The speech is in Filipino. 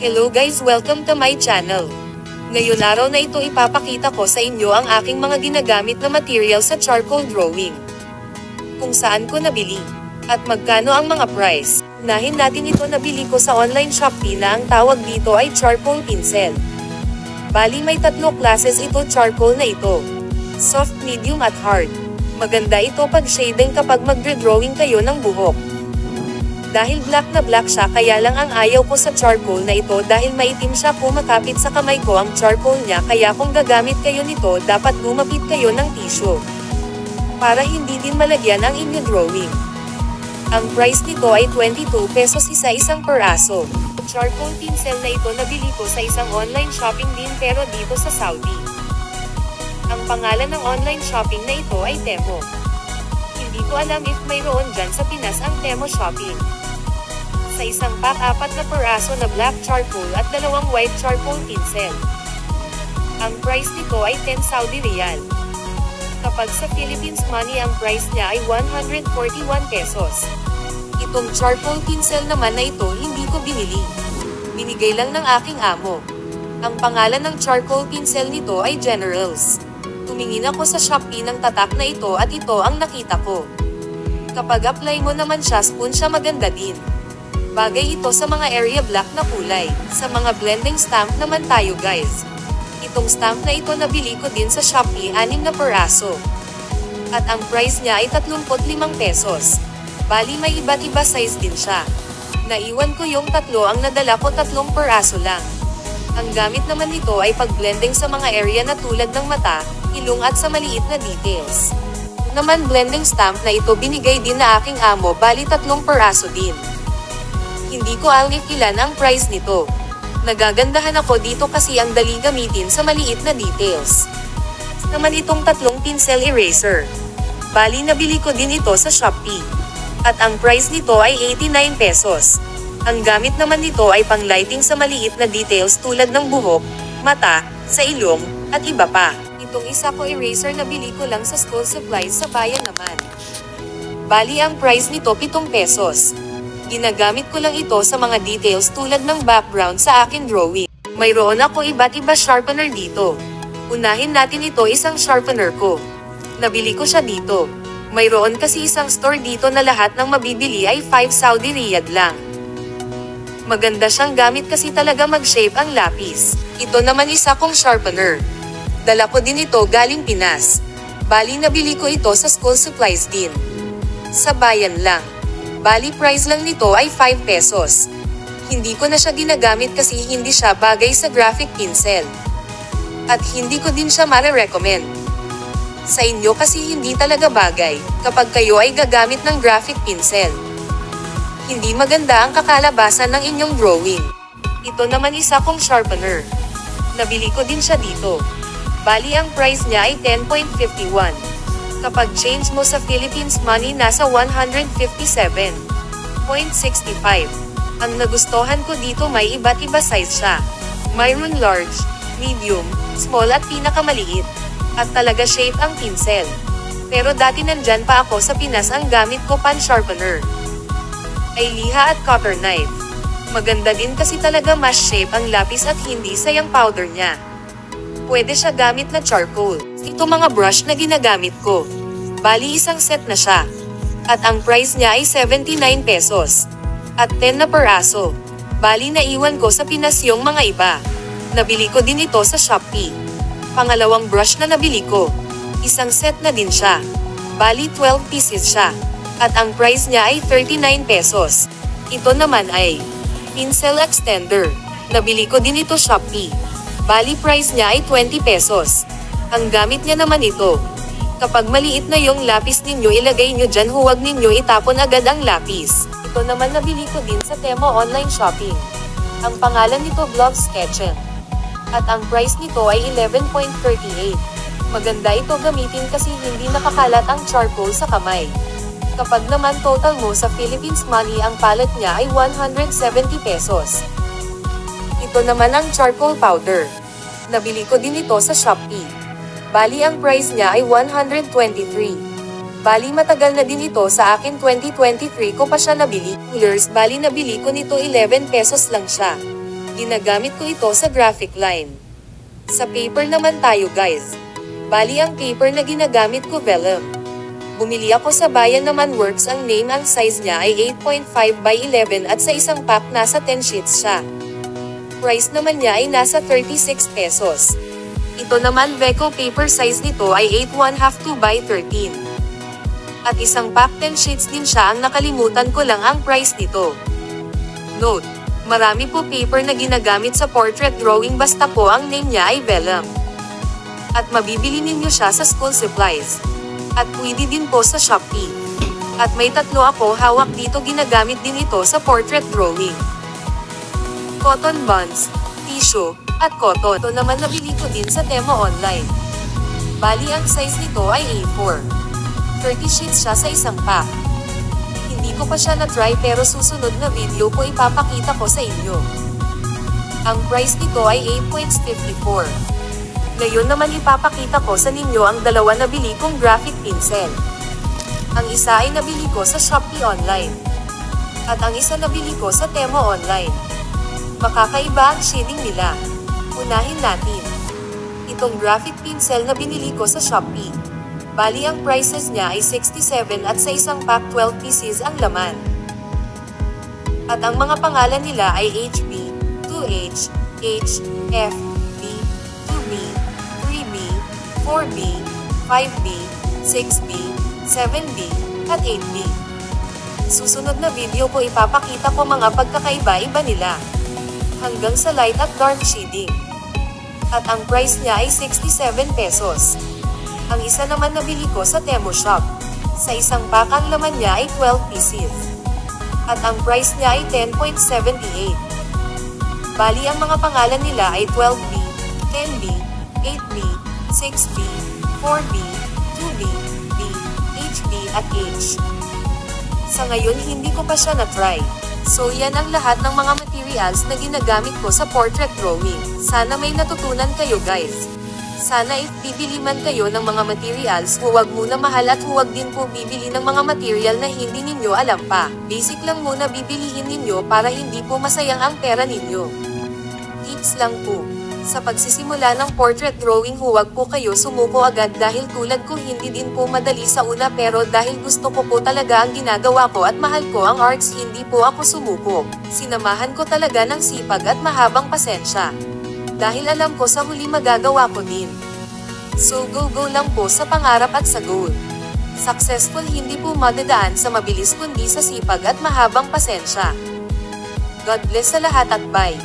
Hello guys, welcome to my channel. Ngayon araw na ito ipapakita ko sa inyo ang aking mga ginagamit na material sa charcoal drawing. Kung saan ko nabili, at magkano ang mga price. Unahin natin ito, nabili ko sa online Shopee na ang tawag dito ay charcoal pencil. Bali may 3 classes ito charcoal na ito. Soft, medium at hard. Maganda ito pag shading kapag magre-drawing kayo ng buhok. Dahil black na black siya, kaya lang ang ayaw ko sa charcoal na ito dahil maitim siya, kumakapit sa kamay ko ang charcoal niya, kaya kung gagamit kayo nito dapat gumapit kayo ng tissue. Para hindi din malagyan ang inyo drawing. Ang price nito ay 22 pesos isa-isang peraso. Charcoal pencil na ito nabili ko sa isang online shopping din pero dito sa Saudi. Ang pangalan ng online shopping na ito ay Temo. Hindi ko alam if mayroon dyan sa Pinas ang Temo shopping. Sa isang pack 4 na peraso na black charcoal at 2 white charcoal pencil. Ang price nito ay 10 Saudi Riyal. Kapag sa Philippines money ang price niya ay 141 pesos. Itong charcoal pencil naman na ito hindi ko binili. Binigay lang ng aking amo. Ang pangalan ng charcoal pencil nito ay Generals. Tumingin ako sa Shopee ng tatak na ito at ito ang nakita ko. Kapag apply mo naman siya, spoon siya, maganda din. Bagay ito sa mga area black na kulay. Sa mga blending stamp naman tayo guys. Itong stamp na ito nabili ko din sa Shopee, 6 na peraso. At ang price niya ay 35 pesos. Bali may iba't iba size din siya. Naiwan ko yung 3, ang nadala ko 3 peraso lang. Ang gamit naman nito ay pag-blending sa mga area na tulad ng mata, ilong at sa maliit na details. Naman blending stamp na ito binigay din na aking amo, bali 3 peraso din. Hindi ko alam ilan ang price nito. Nagagandahan ako dito kasi ang dali gamitin sa maliit na details. Naman itong 3 pencil eraser. Bali nabili ko din ito sa Shopee. At ang price nito ay 89 pesos. Ang gamit naman nito ay pang lighting sa maliit na details tulad ng buhok, mata, sa ilong, at iba pa. Itong isa ko eraser na bili ko lang sa school supplies sa bayan naman. Bali ang price nito 7 pesos. Ginagamit ko lang ito sa mga details tulad ng background sa akin drawing. Mayroon ako iba't iba sharpener dito. Unahin natin ito, isang sharpener ko. Nabili ko siya dito. Mayroon kasi isang store dito na lahat ng mabibili ay 5 Saudi Riyad lang. Maganda siyang gamit kasi talaga mag-shape ang lapis. Ito naman isa kong sharpener. Dala ko din ito galing Pinas. Bali nabili ko ito sa school supplies din. Sa bayan lang. Bali price lang nito ay 5 pesos. Hindi ko na siya ginagamit kasi hindi siya bagay sa graphic pencil. At hindi ko din siya mare-recommend sa inyo kasi hindi talaga bagay kapag kayo ay gagamit ng graphic pencil. Hindi maganda ang kakalabasan ng inyong drawing. Ito naman isa kong sharpener. Nabili ko din siya dito. Bali ang price niya ay 10.51. Kapag change mo sa Philippines money nasa 157.65. Ang nagustuhan ko dito, may iba't iba size siya. Mayroon large, medium, small at pinakamaliit. At talaga shape ang pencil. Pero dati nandyan pa ako sa Pinas, ang gamit ko pan sharpener ay liha at cutter knife. Maganda din kasi talaga mas shape ang lapis at hindi sayang powder niya. Pwede siya gamit na charcoal. Ito mga brush na ginagamit ko. Bali isang set na siya. At ang price niya ay 79 pesos. At 10 na peraso. Bali naiwan ko sa Pinas yung mga iba. Nabili ko din ito sa Shopee. Pangalawang brush na nabili ko. Isang set na din siya. Bali 12 pieces siya. At ang price niya ay 39 pesos. Ito naman ay pencil extender. Nabili ko din ito Shopee. Bali price niya ay 20 pesos. Ang gamit niya naman ito. Kapag maliit na yung lapis ninyo, ilagay nyo dyan, huwag ninyo itapon agad ang lapis. Ito naman nabili ko din sa Temo online shopping. Ang pangalan nito Gloves Sketchen. At ang price nito ay 11.38. Maganda ito gamitin kasi hindi nakakalat ang charcoal sa kamay. Kapag naman total mo sa Philippines money, ang palette niya ay 170 pesos. Ito naman ang charcoal powder. Nabili ko din ito sa Shopee. Bali ang price niya ay 123. Bali matagal na din ito sa akin, 2023 ko pa siya nabili. Bali nabili ko nito 11 pesos lang siya. Ginagamit ko ito sa graphic line. Sa paper naman tayo guys. Bali ang paper na ginagamit ko vellum. Bumili ako sa Bayan naman Works, ang name ang size niya ay 8.5 by 11 at sa isang pack nasa 10 sheets siya. Price naman niya ay nasa 36 pesos. Ito naman Veco paper size nito ay 8.5 by 13. At isang pack 10 sheets din siya, ang nakalimutan ko lang ang price nito. Note: marami po paper na ginagamit sa portrait drawing basta po ang name niya ay vellum. At mabibili ninyo siya sa school supplies. At pwede din po sa Shopee. At may tatlo ako hawak dito, ginagamit din ito sa portrait drawing. Cotton buds, tissue, at cotton. Ito naman nabili ko din sa Temo online. Bali ang size nito ay A4. 30 sheets siya sa isang pack. Hindi ko pa siya na-try pero susunod na video ko ipapakita ko sa inyo. Ang price nito ay 8.54. Ngayon naman ipapakita ko sa ninyo ang dalawa na bili kong graphic pencil. Ang isa ay nabili ko sa Shopee online. At ang isa nabili ko sa Temo online. Makakaiba ang shading nila. Unahin natin itong graphic pencil na binili ko sa Shopee. Bali ang prices niya ay 67 at sa isang pack 12 pieces ang laman. At ang mga pangalan nila ay HB, 2H, H, F, B, 2B, 3B, 4B, 5B, 6B, 7B, at 8B. Susunod na video ko ipapakita ko mga pagkakaiba-iba nila. Hanggang sa light at dark shading. At ang price niya ay 67 pesos. Ang isa naman nabili ko sa Temo Shop. Sa isang pack ang laman niya ay 12 pieces. At ang price niya ay 10.78. Bali ang mga pangalan nila ay 12B, 10B, 8B, 6B, 4B, 2B, B, HB at H. Sa ngayon hindi ko pa siya na-try. So yan ang lahat ng mga materials na ginagamit ko sa portrait drawing. Sana may natutunan kayo guys. Sana if bibili man kayo ng mga materials, huwag muna mahal at huwag din po bibili ng mga material na hindi ninyo alam pa. Basic lang muna bibilihin ninyo para hindi po masayang ang pera ninyo. Tips lang po. Sa pagsisimula ng portrait drawing, huwag po kayo sumuko agad dahil tulad ko hindi din po madali sa una, pero dahil gusto ko po talaga ang ginagawa ko at mahal ko ang arts, hindi po ako sumuko. Sinamahan ko talaga ng sipag at mahabang pasensya. Dahil alam ko sa huli magagawa ko din. So go lang po sa pangarap at sa goal. Successful hindi po madadaan sa mabilis kundi sa sipag at mahabang pasensya. God bless sa lahat at bye.